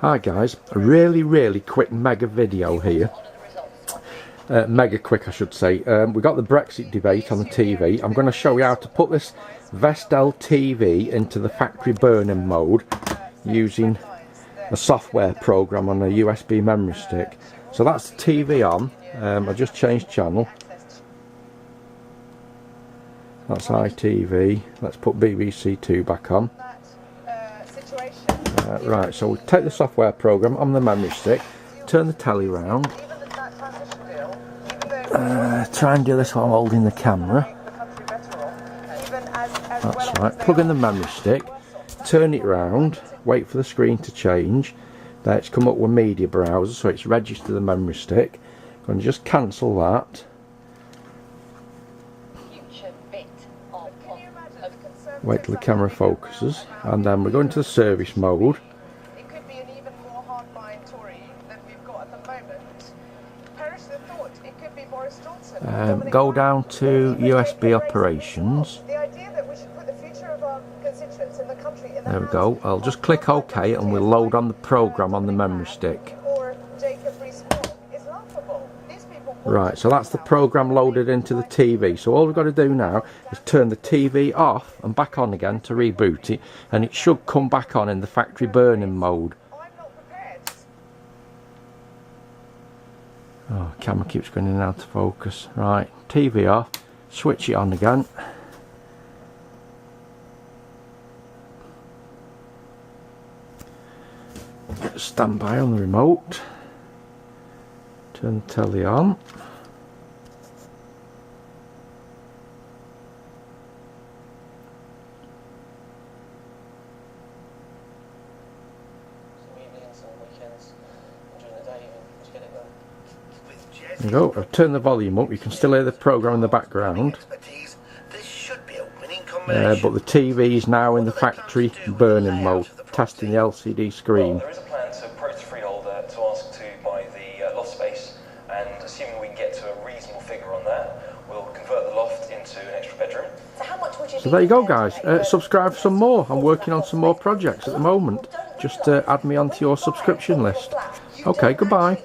Hi guys, a really quick mega video here. Mega quick I should say. We got the Brexit debate on the TV. I'm going to show you how to put this Vestel TV into the factory burning mode using a software program on a USB memory stick. So that's the TV on. I just changed channel. That's ITV. Let's put BBC 2 back on. Right, so we take the software program on the memory stick, turn the telly round, try and do this while I'm holding the camera. That's right, plug in the memory stick, turn it round, wait for the screen to change. There it's come up with media browser, so it's registered the memory stick. I'm going to just cancel that. Wait till the camera focuses, and then we're going to the service mode. It could be an even more hardline Tory than we've got at the moment. Perish the thought, it could be Boris Johnson. Go down to USB operations. The idea that we should put the future of our constituents in the country in the There we go. I'll just click OK and we'll load on the program on the memory stick. Right, so that's the program loaded into the TV. So all we've got to do now is turn the TV off and back on again to reboot it, and it should come back on in the factory burning mode. Oh, camera keeps going in and out of focus. Right, TV off, switch it on again. Get standby on the remote. Turn the telly on. There you go, I've turned the volume up. You can still hear the program in the background. But the TV is now in the factory burning mode, testing the LCD screen. There is a plan to approach the freeholder to ask to buy the loft space, and assuming we can get to a reasonable figure on that, we'll convert the loft into an extra bedroom. So how much would you So there you go guys, subscribe for some more. I'm working on some more projects at the moment. Just add me onto your subscription list. Okay, goodbye.